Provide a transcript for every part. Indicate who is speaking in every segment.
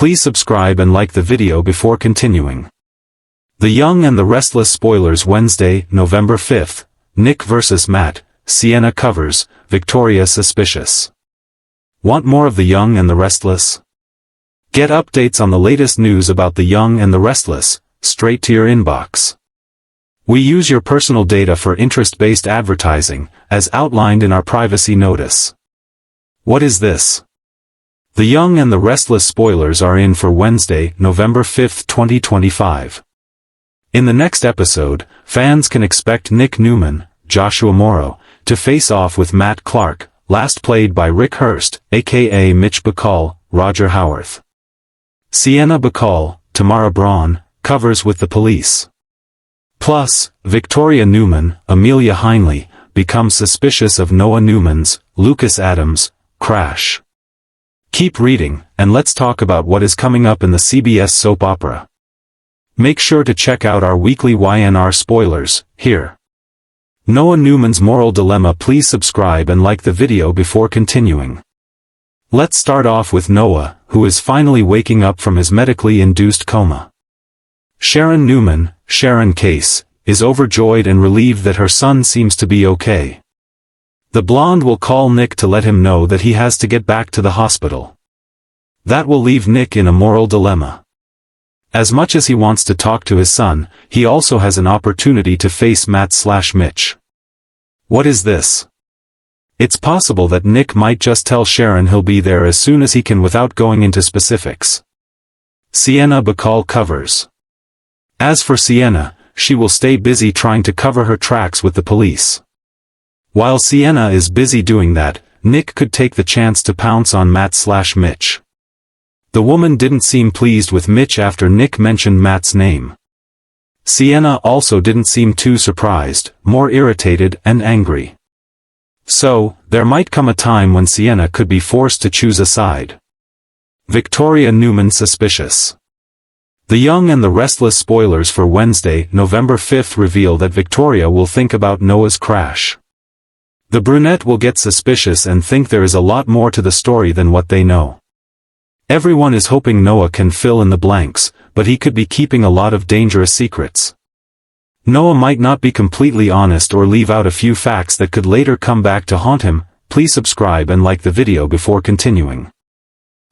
Speaker 1: Please subscribe and like the video before continuing. The Young and the Restless spoilers. Wednesday, November 5th, Nick vs. Matt, Sienna covers, Victoria suspicious. Want more of The Young and the Restless? Get updates on the latest news about The Young and the Restless, straight to your inbox. We use your personal data for interest-based advertising, as outlined in our privacy notice. What is this? The Young and the Restless spoilers are in for Wednesday, November 5th, 2025. In the next episode, fans can expect Nick Newman, Joshua Morrow, to face off with Matt Clark, last played by Rick Hurst, aka Mitch Bacall, Roger Howarth. Sienna Bacall, Tamara Braun, covers with the police. Plus, Victoria Newman, Amelia Heinle, becomes suspicious of Noah Newman's, Lucas Adams, crash. Keep reading, and let's talk about what is coming up in the CBS soap opera. Make sure to check out our weekly Y&R spoilers, here. Noah Newman's moral dilemma. Please subscribe and like the video before continuing. Let's start off with Noah, who is finally waking up from his medically induced coma. Sharon Newman, Sharon Case, is overjoyed and relieved that her son seems to be okay. The blonde will call Nick to let him know that he has to get back to the hospital. That will leave Nick in a moral dilemma. As much as he wants to talk to his son, he also has an opportunity to face Matt/Mitch. What is this? It's possible that Nick might just tell Sharon he'll be there as soon as he can without going into specifics. Sienna Bacall covers. As for Sienna, she will stay busy trying to cover her tracks with the police. While Sienna is busy doing that, Nick could take the chance to pounce on Matt/Mitch. The woman didn't seem pleased with Mitch after Nick mentioned Matt's name. Sienna also didn't seem too surprised, more irritated and angry. So, there might come a time when Sienna could be forced to choose a side. Victoria Newman suspicious. The Young and the Restless spoilers for Wednesday, November 5th reveal that Victoria will think about Noah's crash. The brunette will get suspicious and think there is a lot more to the story than what they know. Everyone is hoping Noah can fill in the blanks, but he could be keeping a lot of dangerous secrets. Noah might not be completely honest or leave out a few facts that could later come back to haunt him. Please subscribe and like the video before continuing.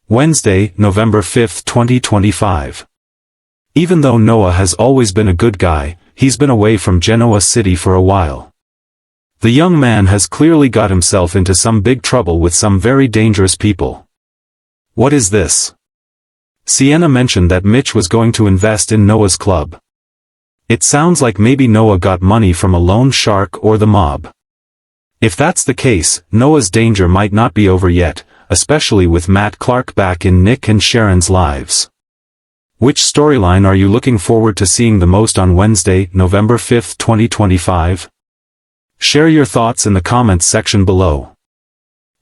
Speaker 1: Wednesday, November 5th, 2025. Even though Noah has always been a good guy, he's been away from Genoa City for a while. The young man has clearly got himself into some big trouble with some very dangerous people. What is this? Sienna mentioned that Mitch was going to invest in Noah's club. It sounds like maybe Noah got money from a loan shark or the mob. If that's the case, Noah's danger might not be over yet, especially with Matt Clark back in Nick and Sharon's lives. Which storyline are you looking forward to seeing the most on Wednesday, November 5th, 2025? Share your thoughts in the comments section below.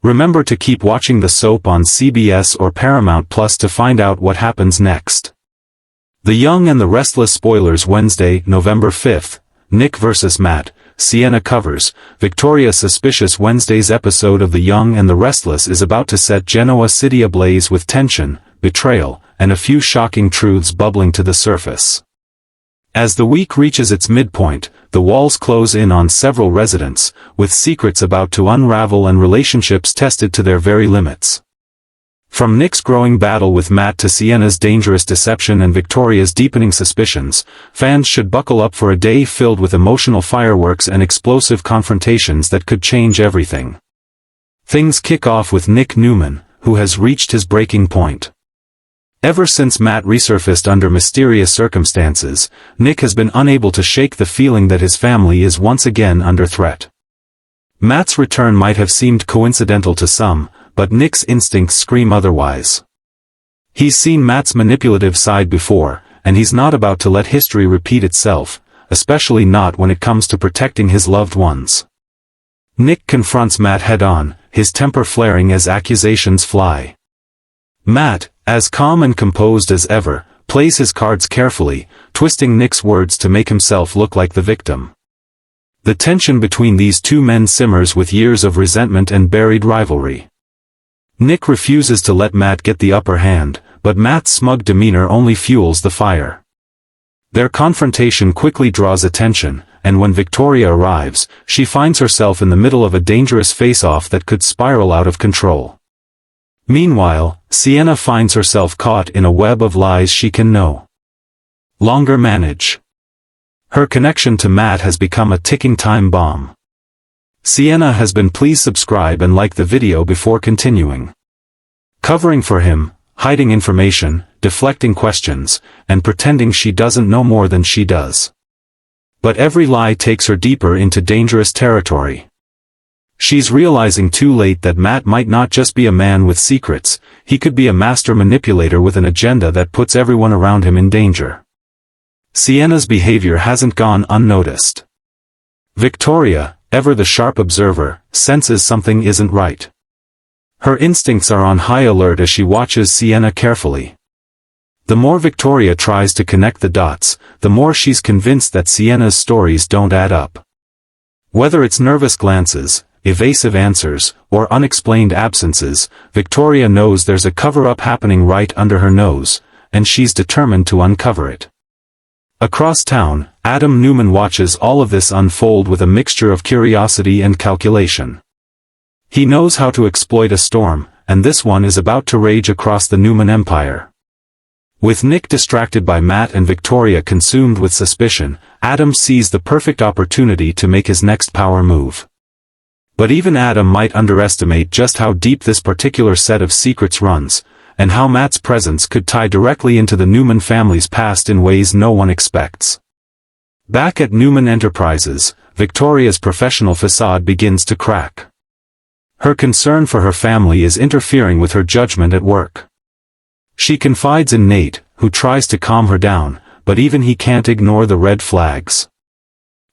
Speaker 1: Remember to keep watching the soap on CBS or Paramount Plus to find out what happens next. The Young and the Restless spoilers. Wednesday, November 5th, Nick vs. Matt, Sienna covers, Victoria suspicious. Wednesday's episode of The Young and the Restless is about to set Genoa City ablaze with tension, betrayal, and a few shocking truths bubbling to the surface. As the week reaches its midpoint, the walls close in on several residents, with secrets about to unravel and relationships tested to their very limits. From Nick's growing battle with Matt to Sienna's dangerous deception and Victoria's deepening suspicions, fans should buckle up for a day filled with emotional fireworks and explosive confrontations that could change everything. Things kick off with Nick Newman, who has reached his breaking point. Ever since Matt resurfaced under mysterious circumstances, Nick has been unable to shake the feeling that his family is once again under threat. Matt's return might have seemed coincidental to some, but Nick's instincts scream otherwise. He's seen Matt's manipulative side before, and he's not about to let history repeat itself, especially not when it comes to protecting his loved ones. Nick confronts Matt head-on, his temper flaring as accusations fly. Matt, as calm and composed as ever, plays his cards carefully, twisting Nick's words to make himself look like the victim. The tension between these two men simmers with years of resentment and buried rivalry. Nick refuses to let Matt get the upper hand, but Matt's smug demeanor only fuels the fire. Their confrontation quickly draws attention, and when Victoria arrives, she finds herself in the middle of a dangerous face-off that could spiral out of control. Meanwhile, Sienna finds herself caught in a web of lies she can no longer manage. Her connection to Matt has become a ticking time bomb. Sienna has been please subscribe and like the video before continuing. Covering for him, hiding information, deflecting questions, and pretending she doesn't know more than she does. But every lie takes her deeper into dangerous territory. She's realizing too late that Matt might not just be a man with secrets, he could be a master manipulator with an agenda that puts everyone around him in danger. Sienna's behavior hasn't gone unnoticed. Victoria, ever the sharp observer, senses something isn't right. Her instincts are on high alert as she watches Sienna carefully. The more Victoria tries to connect the dots, the more she's convinced that Sienna's stories don't add up. Whether it's nervous glances, evasive answers, or unexplained absences, Victoria knows there's a cover-up happening right under her nose, and she's determined to uncover it. Across town, Adam Newman watches all of this unfold with a mixture of curiosity and calculation. He knows how to exploit a storm, and this one is about to rage across the Newman empire. With Nick distracted by Matt and Victoria consumed with suspicion, Adam sees the perfect opportunity to make his next power move. But even Adam might underestimate just how deep this particular set of secrets runs, and how Matt's presence could tie directly into the Newman family's past in ways no one expects. Back at Newman Enterprises, Victoria's professional facade begins to crack. Her concern for her family is interfering with her judgment at work. She confides in Nate, who tries to calm her down, but even he can't ignore the red flags.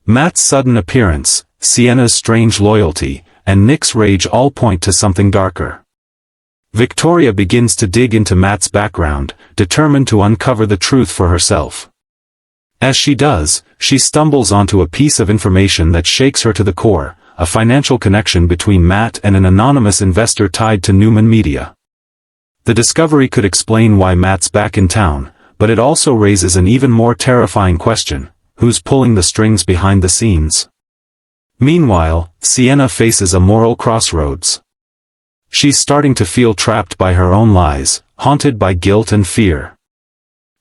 Speaker 1: Matt's sudden appearance, Sienna's strange loyalty, and Nick's rage all point to something darker. Victoria begins to dig into Matt's background, determined to uncover the truth for herself. As she does, she stumbles onto a piece of information that shakes her to the core, a financial connection between Matt and an anonymous investor tied to Newman Media. The discovery could explain why Matt's back in town, but it also raises an even more terrifying question: who's pulling the strings behind the scenes? Meanwhile, Sienna faces a moral crossroads. She's starting to feel trapped by her own lies, haunted by guilt and fear.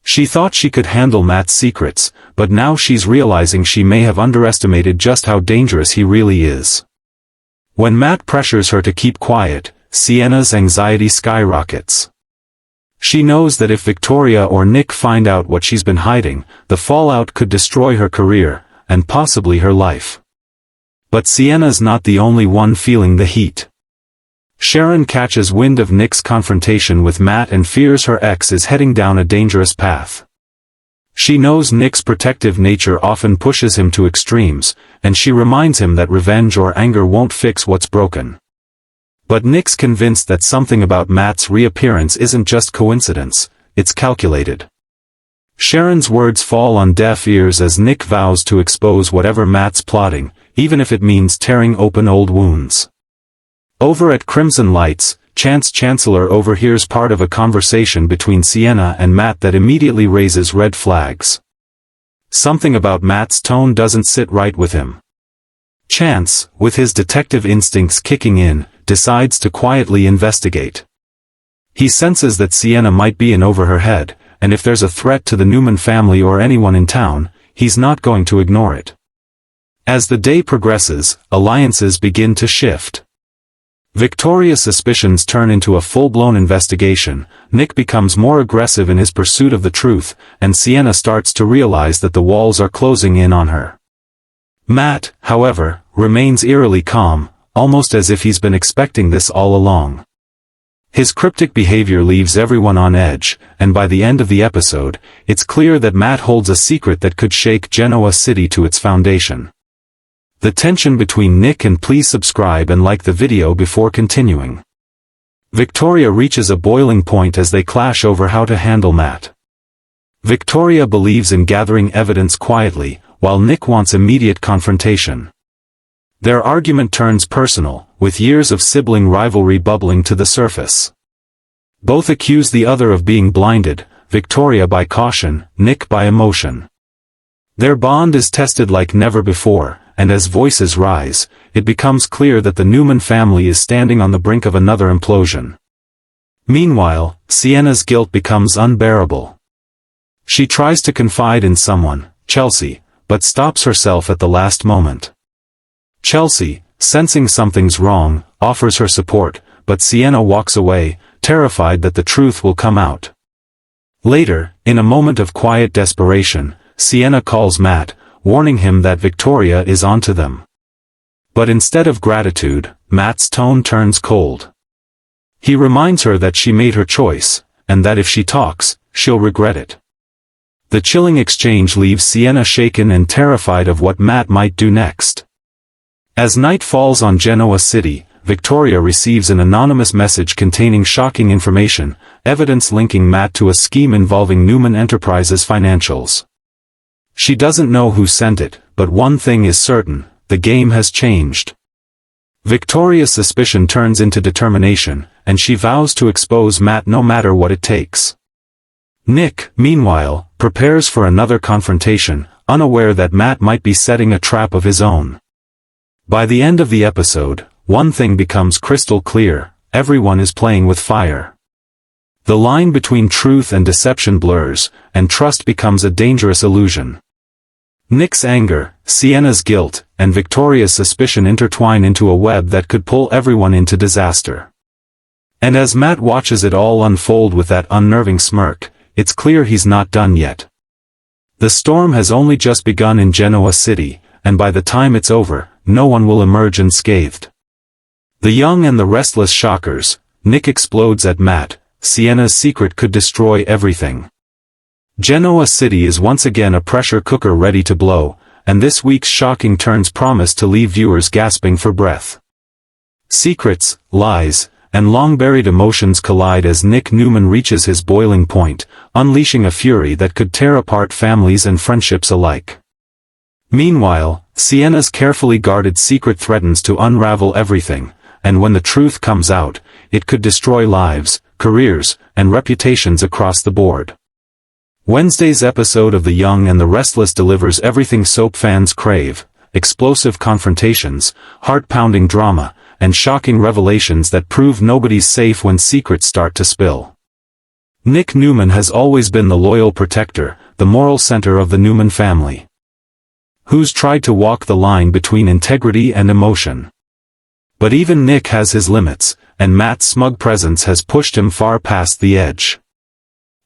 Speaker 1: She thought she could handle Matt's secrets, but now she's realizing she may have underestimated just how dangerous he really is. When Matt pressures her to keep quiet, Sienna's anxiety skyrockets. She knows that if Victoria or Nick find out what she's been hiding, the fallout could destroy her career, and possibly her life. But Sienna's not the only one feeling the heat. Sharon catches wind of Nick's confrontation with Matt and fears her ex is heading down a dangerous path. She knows Nick's protective nature often pushes him to extremes, and she reminds him that revenge or anger won't fix what's broken. But Nick's convinced that something about Matt's reappearance isn't just coincidence, it's calculated. Sharon's words fall on deaf ears as Nick vows to expose whatever Matt's plotting, even if it means tearing open old wounds. Over at Crimson Lights, Chance Chancellor overhears part of a conversation between Sienna and Matt that immediately raises red flags. Something about Matt's tone doesn't sit right with him. Chance, with his detective instincts kicking in, decides to quietly investigate. He senses that Sienna might be in over her head, and if there's a threat to the Newman family or anyone in town, he's not going to ignore it. As the day progresses, alliances begin to shift. Victoria's suspicions turn into a full-blown investigation, Nick becomes more aggressive in his pursuit of the truth, and Sienna starts to realize that the walls are closing in on her. Matt, however, remains eerily calm, almost as if he's been expecting this all along. His cryptic behavior leaves everyone on edge, and by the end of the episode, it's clear that Matt holds a secret that could shake Genoa City to its foundation. The tension between Nick and please subscribe and like the video before continuing. Victoria reaches a boiling point as they clash over how to handle Matt. Victoria believes in gathering evidence quietly, while Nick wants immediate confrontation. Their argument turns personal, with years of sibling rivalry bubbling to the surface. Both accuse the other of being blinded, Victoria by caution, Nick by emotion. Their bond is tested like never before, and as voices rise, it becomes clear that the Newman family is standing on the brink of another implosion. Meanwhile, Sienna's guilt becomes unbearable. She tries to confide in someone, Chelsea, but stops herself at the last moment. Chelsea, sensing something's wrong, offers her support, but Sienna walks away, terrified that the truth will come out. Later, in a moment of quiet desperation, Sienna calls Matt, warning him that Victoria is onto them. But instead of gratitude, Matt's tone turns cold. He reminds her that she made her choice, and that if she talks, she'll regret it. The chilling exchange leaves Sienna shaken and terrified of what Matt might do next. As night falls on Genoa City, Victoria receives an anonymous message containing shocking information, evidence linking Matt to a scheme involving Newman Enterprises' financials. She doesn't know who sent it, but one thing is certain, the game has changed. Victoria's suspicion turns into determination, and she vows to expose Matt no matter what it takes. Nick, meanwhile, prepares for another confrontation, unaware that Matt might be setting a trap of his own. By the end of the episode, one thing becomes crystal clear: everyone is playing with fire. The line between truth and deception blurs, and trust becomes a dangerous illusion. Nick's anger, Sienna's guilt, and Victoria's suspicion intertwine into a web that could pull everyone into disaster. And as Matt watches it all unfold with that unnerving smirk, it's clear he's not done yet. The storm has only just begun in Genoa City, and by the time it's over, no one will emerge unscathed. The young and the restless shockers, Nick explodes at Matt, Sienna's secret could destroy everything. Genoa City is once again a pressure cooker ready to blow, and this week's shocking turns promise to leave viewers gasping for breath. Secrets, lies, and long-buried emotions collide as Nick Newman reaches his boiling point, unleashing a fury that could tear apart families and friendships alike. Meanwhile, Sienna's carefully guarded secret threatens to unravel everything, and when the truth comes out, it could destroy lives, careers, and reputations across the board. Wednesday's episode of The Young and the Restless delivers everything soap fans crave: explosive confrontations, heart-pounding drama, and shocking revelations that prove nobody's safe when secrets start to spill. Nick Newman has always been the loyal protector, the moral center of the Newman family. Who's tried to walk the line between integrity and emotion? But even Nick has his limits, and Matt's smug presence has pushed him far past the edge.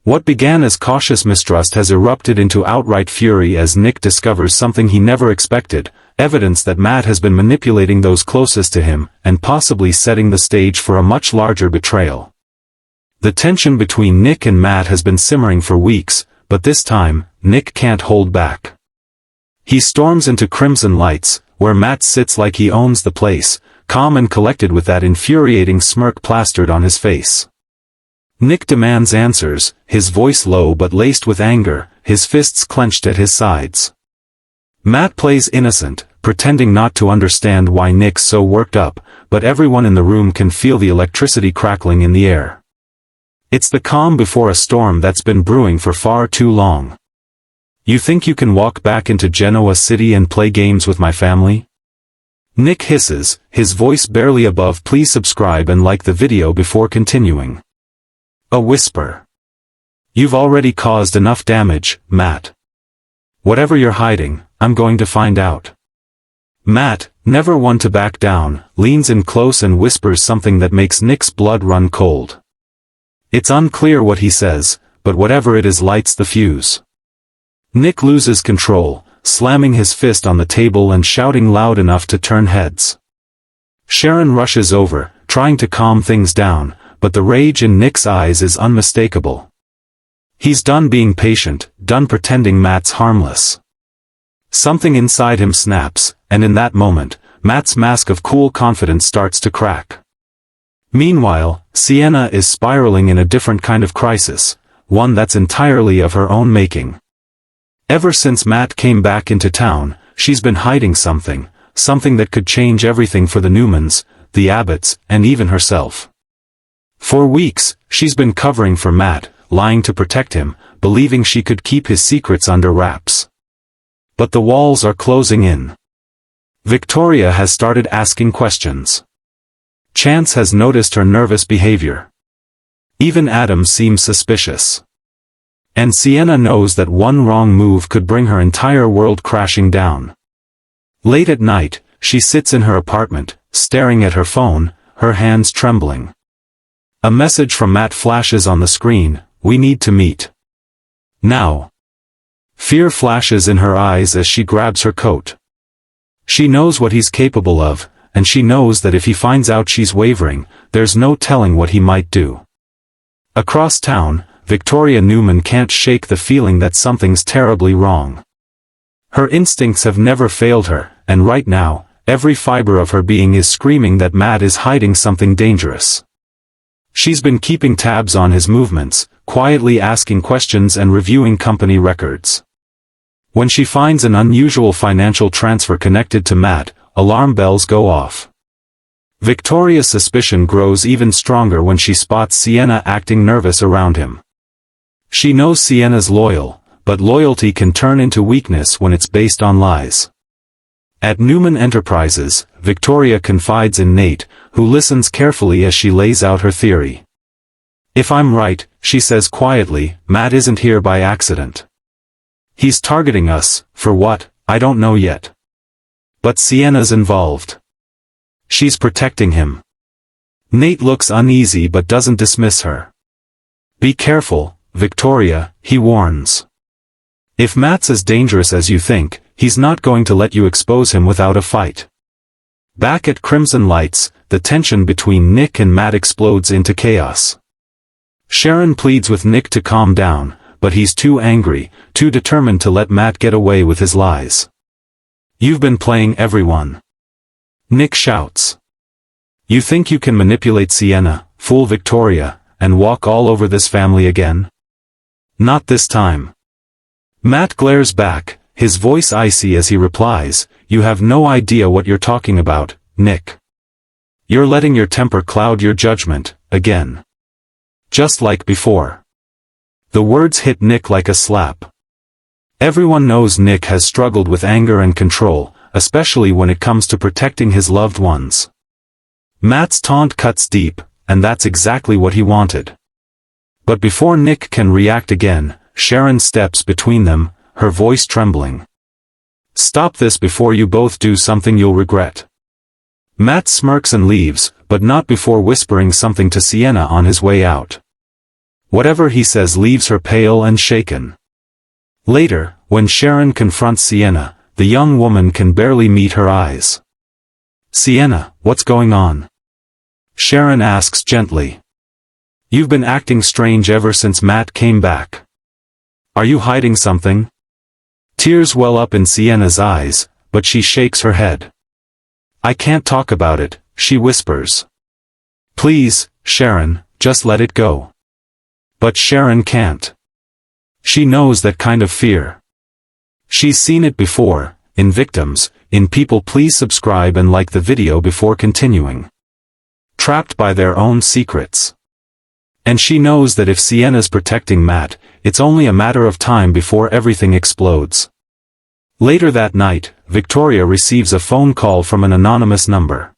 Speaker 1: What began as cautious mistrust has erupted into outright fury as Nick discovers something he never expected: evidence that Matt has been manipulating those closest to him, and possibly setting the stage for a much larger betrayal. The tension between Nick and Matt has been simmering for weeks, but this time, Nick can't hold back. He storms into Crimson Lights, where Matt sits like he owns the place, calm and collected with that infuriating smirk plastered on his face. Nick demands answers, his voice low but laced with anger, his fists clenched at his sides. Matt plays innocent, pretending not to understand why Nick's so worked up, but everyone in the room can feel the electricity crackling in the air. It's the calm before a storm that's been brewing for far too long. You think you can walk back into Genoa City and play games with my family? Nick hisses, his voice barely above "Please subscribe and like the video before continuing." A whisper. You've already caused enough damage, Matt. Whatever you're hiding, I'm going to find out. Matt, never one to back down, leans in close and whispers something that makes Nick's blood run cold. It's unclear what he says, but whatever it is lights the fuse. Nick loses control, slamming his fist on the table and shouting loud enough to turn heads. Sharon rushes over, trying to calm things down, but the rage in Nick's eyes is unmistakable. He's done being patient, done pretending Matt's harmless. Something inside him snaps, and in that moment, Matt's mask of cool confidence starts to crack. Meanwhile, Sienna is spiraling in a different kind of crisis, one that's entirely of her own making. Ever since Matt came back into town, she's been hiding something that could change everything for the Newmans, the Abbotts, and even herself. For weeks, she's been covering for Matt, lying to protect him, believing she could keep his secrets under wraps. But the walls are closing in. Victoria has started asking questions. Chance has noticed her nervous behavior. Even Adam seems suspicious. And Sienna knows that one wrong move could bring her entire world crashing down. Late at night, she sits in her apartment, staring at her phone, her hands trembling. A message from Matt flashes on the screen: "We need to meet. Now." Fear flashes in her eyes as she grabs her coat. She knows what he's capable of, and she knows that if he finds out she's wavering, there's no telling what he might do. Across town, Victoria Newman can't shake the feeling that something's terribly wrong. Her instincts have never failed her, and right now, every fiber of her being is screaming that Matt is hiding something dangerous. She's been keeping tabs on his movements, quietly asking questions and reviewing company records. When she finds an unusual financial transfer connected to Matt, alarm bells go off. Victoria's suspicion grows even stronger when she spots Sienna acting nervous around him. She knows Sienna's loyal, but loyalty can turn into weakness when it's based on lies. At Newman Enterprises, Victoria confides in Nate, who listens carefully as she lays out her theory. "If I'm right," she says quietly, "Matt isn't here by accident. He's targeting us, for what, I don't know yet. But Sienna's involved. She's protecting him." Nate looks uneasy but doesn't dismiss her. "Be careful, Victoria," he warns. "If Matt's as dangerous as you think, he's not going to let you expose him without a fight." Back at Crimson Lights, the tension between Nick and Matt explodes into chaos. Sharon pleads with Nick to calm down, but he's too angry, too determined to let Matt get away with his lies. "You've been playing everyone," Nick shouts. "You think you can manipulate Sienna, fool Victoria, and walk all over this family again? Not this time." Matt glares back, his voice icy as he replies, "You have no idea what you're talking about, Nick. You're letting your temper cloud your judgment, again. Just like before." The words hit Nick like a slap. Everyone knows Nick has struggled with anger and control, especially when it comes to protecting his loved ones. Matt's taunt cuts deep, and that's exactly what he wanted. But before Nick can react again, Sharon steps between them, her voice trembling. "Stop this before you both do something you'll regret." Matt smirks and leaves, but not before whispering something to Sienna on his way out. Whatever he says leaves her pale and shaken. Later, when Sharon confronts Sienna, the young woman can barely meet her eyes. "Sienna, what's going on?" Sharon asks gently. "You've been acting strange ever since Matt came back. Are you hiding something?" Tears well up in Sienna's eyes, but she shakes her head. "I can't talk about it," she whispers. "Please, Sharon, just let it go." But Sharon can't. She knows that kind of fear. She's seen it before, in victims, in people. Please subscribe and like the video before continuing. Trapped by their own secrets. And she knows that if Sienna's protecting Matt, it's only a matter of time before everything explodes. Later that night, Victoria receives a phone call from an anonymous number.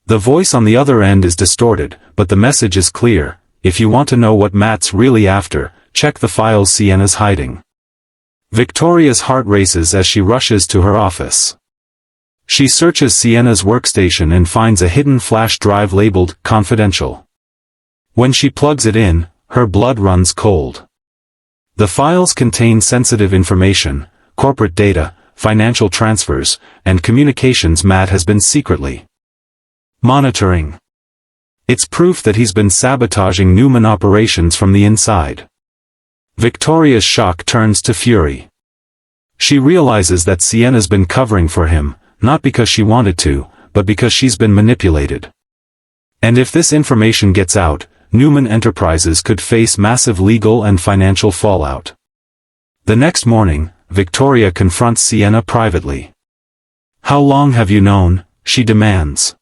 Speaker 1: The voice on the other end is distorted, but the message is clear: "If you want to know what Matt's really after, check the files Sienna's hiding." Victoria's heart races as she rushes to her office. She searches Sienna's workstation and finds a hidden flash drive labeled "Confidential." When she plugs it in, her blood runs cold. The files contain sensitive information, corporate data, financial transfers, and communications Matt has been secretly monitoring. It's proof that he's been sabotaging Newman operations from the inside. Victoria's shock turns to fury. She realizes that Sienna's been covering for him, not because she wanted to, but because she's been manipulated. And if this information gets out, Newman Enterprises could face massive legal and financial fallout. The next morning, Victoria confronts Sienna privately. "How long have you known?" she demands.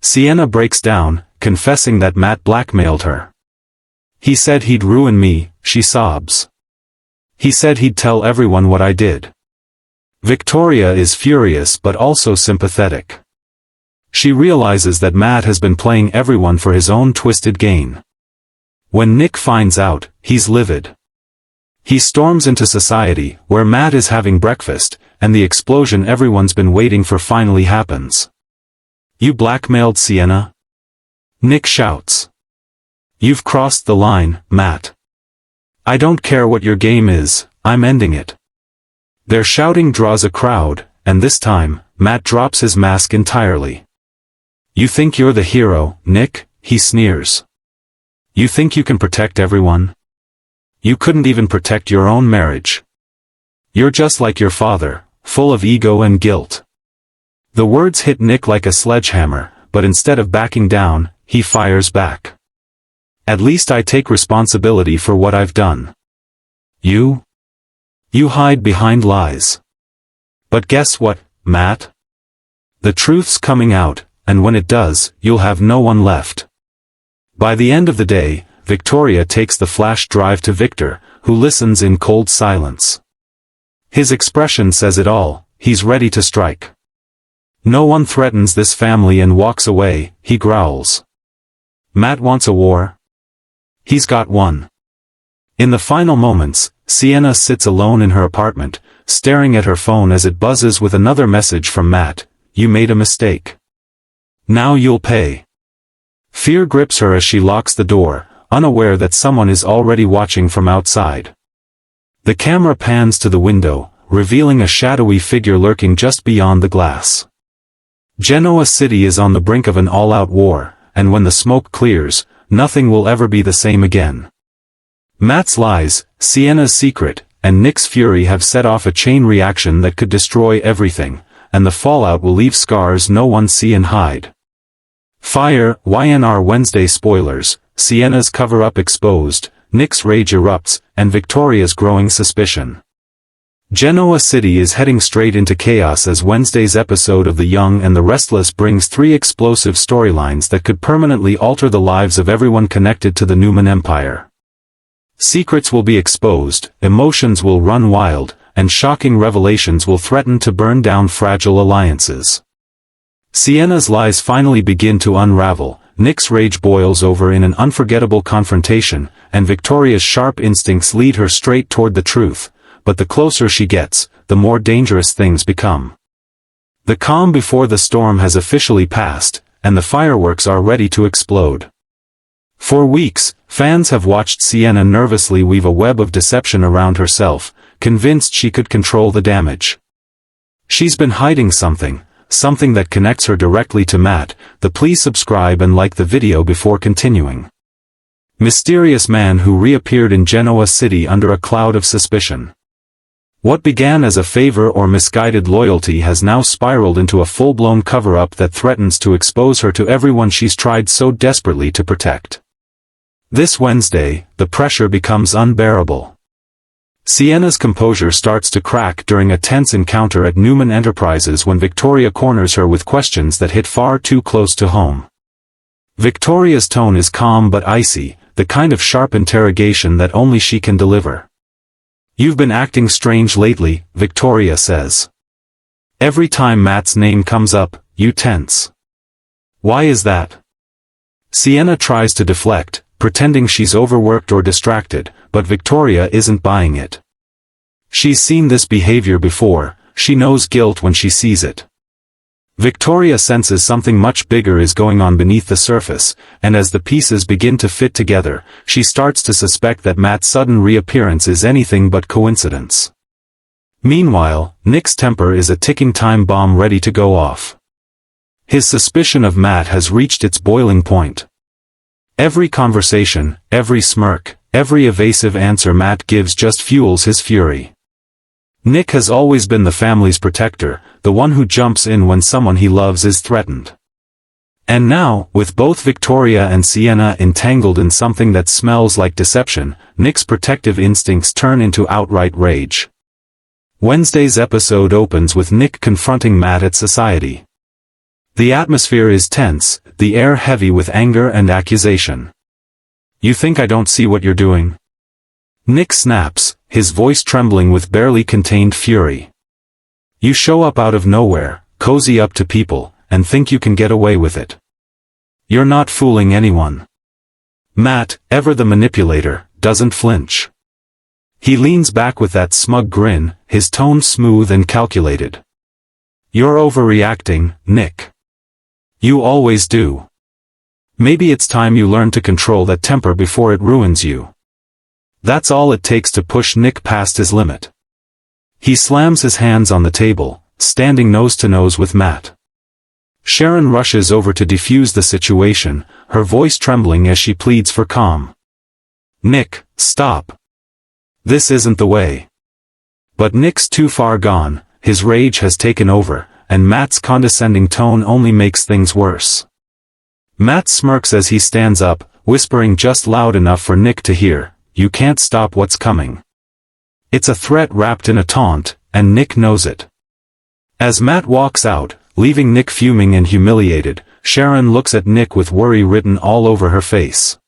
Speaker 1: Sienna breaks down, confessing that Matt blackmailed her. "He said he'd ruin me," she sobs. "He said he'd tell everyone what I did." Victoria is furious but also sympathetic. She realizes that Matt has been playing everyone for his own twisted gain. When Nick finds out, he's livid. He storms into society, where Matt is having breakfast, and the explosion everyone's been waiting for finally happens. "You blackmailed Sienna?" Nick shouts. "You've crossed the line, Matt. I don't care what your game is, I'm ending it." Their shouting draws a crowd, and this time, Matt drops his mask entirely. "You think you're the hero, Nick?" he sneers. "You think you can protect everyone? You couldn't even protect your own marriage. You're just like your father, full of ego and guilt." The words hit Nick like a sledgehammer, but instead of backing down, he fires back. "At least I take responsibility for what I've done. You hide behind lies. But guess what, Matt? The truth's coming out, and when it does, you'll have no one left." By the end of the day, Victoria takes the flash drive to Victor, who listens in cold silence. His expression says it all, he's ready to strike. "No one threatens this family and walks away," he growls. "Matt wants a war? He's got one." In the final moments, Sienna sits alone in her apartment, staring at her phone as it buzzes with another message from Matt. "You made a mistake. Now you'll pay." Fear grips her as she locks the door, unaware that someone is already watching from outside. The camera pans to the window, revealing a shadowy figure lurking just beyond the glass. Genoa City is on the brink of an all-out war, and when the smoke clears, nothing will ever be the same again. Matt's lies, Sienna's secret, and Nick's fury have set off a chain reaction that could destroy everything, and the fallout will leave scars no one see and hide. Fire, Y&R Wednesday spoilers, Sienna's cover-up exposed, Nick's rage erupts, and Victoria's growing suspicion. Genoa City is heading straight into chaos as Wednesday's episode of The Young and the Restless brings 3 explosive storylines that could permanently alter the lives of everyone connected to the Newman Empire. Secrets will be exposed, emotions will run wild, and shocking revelations will threaten to burn down fragile alliances. Sienna's lies finally begin to unravel, Nick's rage boils over in an unforgettable confrontation, and Victoria's sharp instincts lead her straight toward the truth, but the closer she gets, the more dangerous things become. The calm before the storm has officially passed, and the fireworks are ready to explode. For weeks, fans have watched Sienna nervously weave a web of deception around herself, convinced she could control the damage. She's been hiding something that connects her directly to Matt. Please subscribe and like the video before continuing. Mysterious man who reappeared in Genoa City under a cloud of suspicion. What began as a favor or misguided loyalty has now spiraled into a full-blown cover-up that threatens to expose her to everyone she's tried so desperately to protect. This Wednesday, the pressure becomes unbearable. Sienna's composure starts to crack during a tense encounter at Newman Enterprises when Victoria corners her with questions that hit far too close to home. Victoria's tone is calm but icy, the kind of sharp interrogation that only she can deliver. "You've been acting strange lately," Victoria says. "Every time Matt's name comes up, you tense. Why is that?" Sienna tries to deflect, pretending she's overworked or distracted, but Victoria isn't buying it. She's seen this behavior before, she knows guilt when she sees it. Victoria senses something much bigger is going on beneath the surface, and as the pieces begin to fit together, she starts to suspect that Matt's sudden reappearance is anything but coincidence. Meanwhile, Nick's temper is a ticking time bomb ready to go off. His suspicion of Matt has reached its boiling point. Every conversation, every smirk, every evasive answer Matt gives just fuels his fury. Nick has always been the family's protector, the one who jumps in when someone he loves is threatened. And now, with both Victoria and Sienna entangled in something that smells like deception, Nick's protective instincts turn into outright rage. Wednesday's episode opens with Nick confronting Matt at society. The atmosphere is tense, the air heavy with anger and accusation. "You think I don't see what you're doing?" Nick snaps, his voice trembling with barely contained fury. "You show up out of nowhere, cozy up to people, and think you can get away with it. You're not fooling anyone." Matt, ever the manipulator, doesn't flinch. He leans back with that smug grin, his tone smooth and calculated. "You're overreacting, Nick. You always do. Maybe it's time you learn to control that temper before it ruins you." That's all it takes to push Nick past his limit. He slams his hands on the table, standing nose to nose with Matt. Sharon rushes over to defuse the situation, her voice trembling as she pleads for calm. "Nick, stop. This isn't the way." But Nick's too far gone, his rage has taken over, and Matt's condescending tone only makes things worse. Matt smirks as he stands up, whispering just loud enough for Nick to hear, "You can't stop what's coming." It's a threat wrapped in a taunt, and Nick knows it. As Matt walks out, leaving Nick fuming and humiliated, Sharon looks at Nick with worry written all over her face.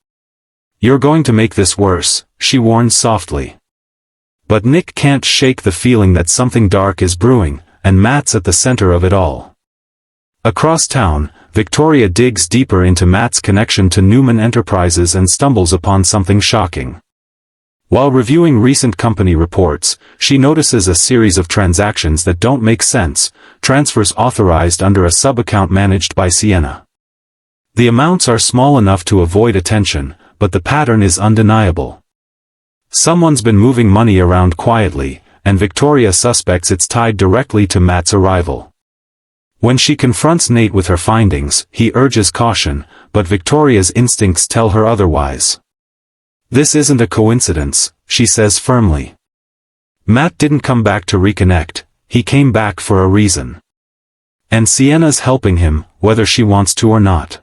Speaker 1: "You're going to make this worse," she warns softly. But Nick can't shake the feeling that something dark is brewing, and Matt's at the center of it all. Across town, Victoria digs deeper into Matt's connection to Newman Enterprises and stumbles upon something shocking. While reviewing recent company reports, she notices a series of transactions that don't make sense, transfers authorized under a sub-account managed by Sienna. The amounts are small enough to avoid attention, but the pattern is undeniable. Someone's been moving money around quietly, and Victoria suspects it's tied directly to Matt's arrival. When she confronts Nate with her findings, he urges caution, but Victoria's instincts tell her otherwise. "This isn't a coincidence," she says firmly. "Matt didn't come back to reconnect, he came back for a reason. And Sienna's helping him, whether she wants to or not."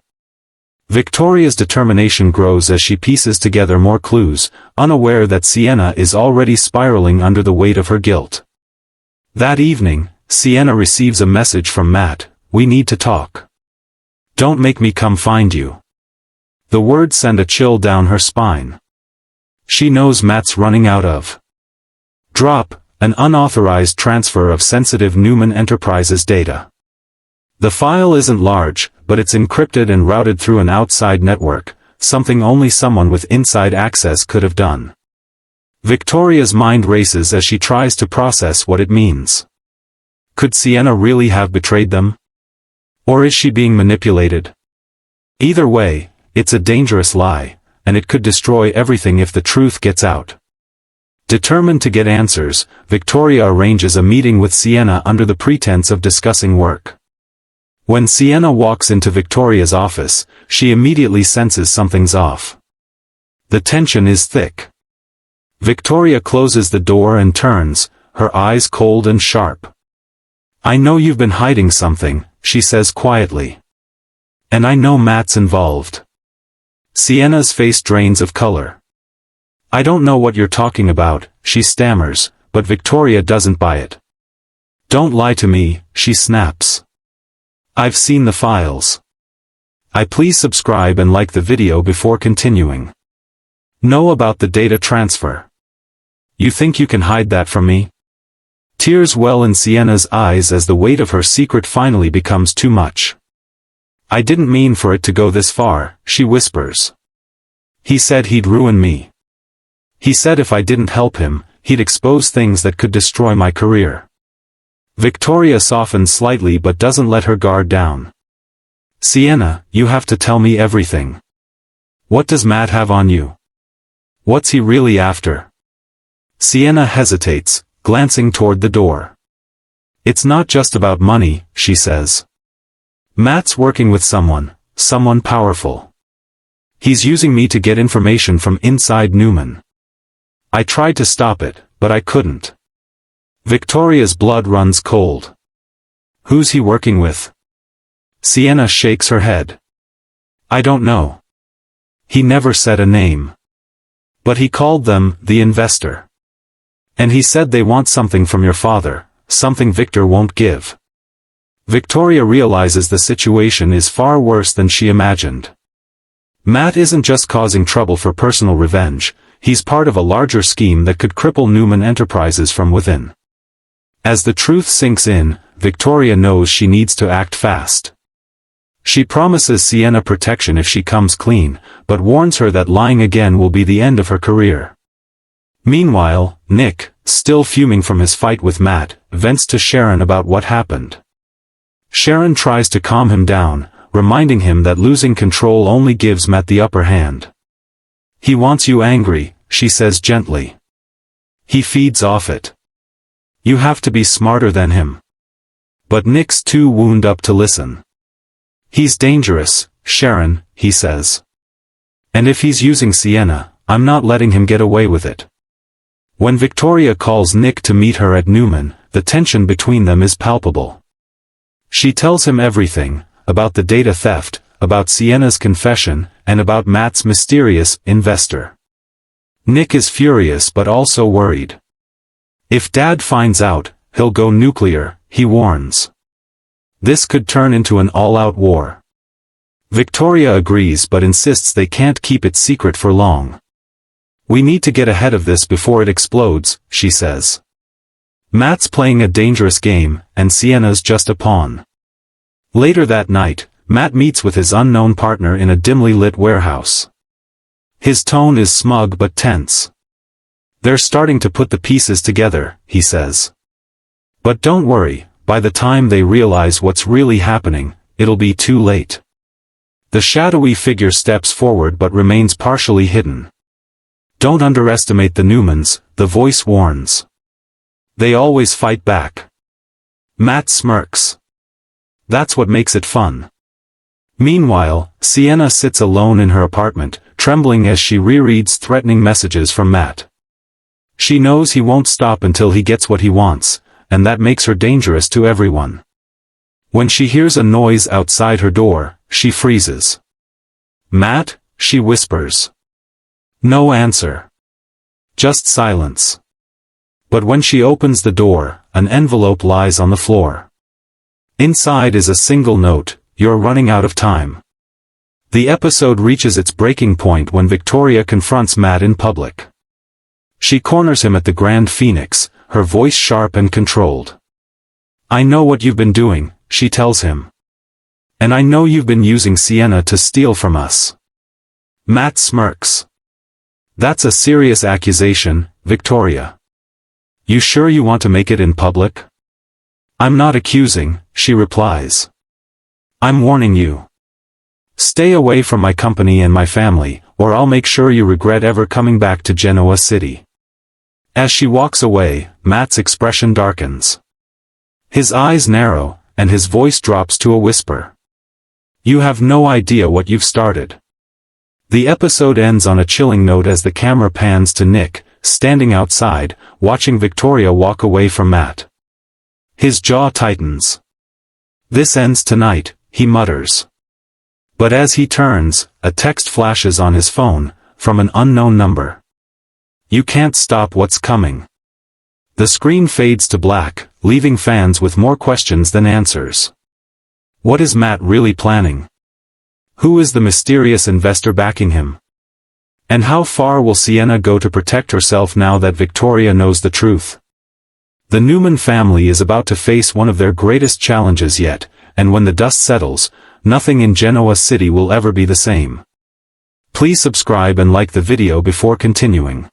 Speaker 1: Victoria's determination grows as she pieces together more clues, unaware that Sienna is already spiraling under the weight of her guilt. That evening, Sienna receives a message from Matt, "We need to talk. Don't make me come find you." The words send a chill down her spine. She knows Matt's running out of drop, an unauthorized transfer of sensitive Newman Enterprises data. The file isn't large, but it's encrypted and routed through an outside network, something only someone with inside access could have done. Victoria's mind races as she tries to process what it means. Could Sienna really have betrayed them? Or is she being manipulated? Either way, it's a dangerous lie, and it could destroy everything if the truth gets out. Determined to get answers, Victoria arranges a meeting with Sienna under the pretense of discussing work. When Sienna walks into Victoria's office, she immediately senses something's off. The tension is thick. Victoria closes the door and turns, her eyes cold and sharp. "I know you've been hiding something," she says quietly. "And I know Matt's involved." Sienna's face drains of color. "I don't know what you're talking about," she stammers, but Victoria doesn't buy it. "Don't lie to me," she snaps. "I've seen the files." Please subscribe and like the video before continuing. Know about the data transfer. You think you can hide that from me? Tears well in Sienna's eyes as the weight of her secret finally becomes too much. "I didn't mean for it to go this far," she whispers. "He said he'd ruin me. He said if I didn't help him, he'd expose things that could destroy my career." Victoria softens slightly but doesn't let her guard down. "Sienna, you have to tell me everything. What does Matt have on you? What's he really after?" Sienna hesitates, glancing toward the door. "It's not just about money," she says. "Matt's working with someone powerful. He's using me to get information from inside Newman. I tried to stop it, but I couldn't." Victoria's blood runs cold. "Who's he working with?" Sienna shakes her head. "I don't know. He never said a name. But he called them the investor. And he said they want something from your father, something Victor won't give." Victoria realizes the situation is far worse than she imagined. Matt isn't just causing trouble for personal revenge, he's part of a larger scheme that could cripple Newman Enterprises from within. As the truth sinks in, Victoria knows she needs to act fast. She promises Sienna protection if she comes clean, but warns her that lying again will be the end of her career. Meanwhile, Nick, still fuming from his fight with Matt, vents to Sharon about what happened. Sharon tries to calm him down, reminding him that losing control only gives Matt the upper hand. "He wants you angry," she says gently. He feeds off it. "You have to be smarter than him." But Nick's too wound up to listen. "He's dangerous, Sharon," he says. "And if he's using Sienna, I'm not letting him get away with it." When Victoria calls Nick to meet her at Newman, the tension between them is palpable. She tells him everything, about the data theft, about Sienna's confession, and about Matt's mysterious investor. Nick is furious but also worried. If Dad finds out, he'll go nuclear, he warns. This could turn into an all-out war. Victoria agrees but insists they can't keep it secret for long. "We need to get ahead of this before it explodes," she says. Matt's playing a dangerous game, and Sienna's just a pawn. Later that night, Matt meets with his unknown partner in a dimly lit warehouse. His tone is smug but tense. "They're starting to put the pieces together," he says. "But don't worry, by the time they realize what's really happening, it'll be too late." The shadowy figure steps forward but remains partially hidden. "Don't underestimate the Newmans," the voice warns. "They always fight back." Matt smirks. "That's what makes it fun." Meanwhile, Sienna sits alone in her apartment, trembling as she rereads threatening messages from Matt. She knows he won't stop until he gets what he wants, and that makes her dangerous to everyone. When she hears a noise outside her door, she freezes. "Matt?" she whispers. No answer. Just silence. But when she opens the door, an envelope lies on the floor. Inside is a single note: "You're running out of time." The episode reaches its breaking point when Victoria confronts Matt in public. She corners him at the Grand Phoenix, her voice sharp and controlled. "I know what you've been doing," she tells him. "And I know you've been using Sienna to steal from us." Matt smirks. "That's a serious accusation, Victoria. You sure you want to make it in public?" "I'm not accusing," she replies. "I'm warning you. Stay away from my company and my family, or I'll make sure you regret ever coming back to Genoa City." As she walks away, Matt's expression darkens. His eyes narrow, and his voice drops to a whisper. "You have no idea what you've started." The episode ends on a chilling note as the camera pans to Nick, standing outside, watching Victoria walk away from Matt. His jaw tightens. "This ends tonight," he mutters. But as he turns, a text flashes on his phone, from an unknown number. "You can't stop what's coming." The screen fades to black, leaving fans with more questions than answers. What is Matt really planning? Who is the mysterious investor backing him? And how far will Sienna go to protect herself now that Victoria knows the truth? The Newman family is about to face one of their greatest challenges yet, and when the dust settles, nothing in Genoa City will ever be the same. Please subscribe and like the video before continuing.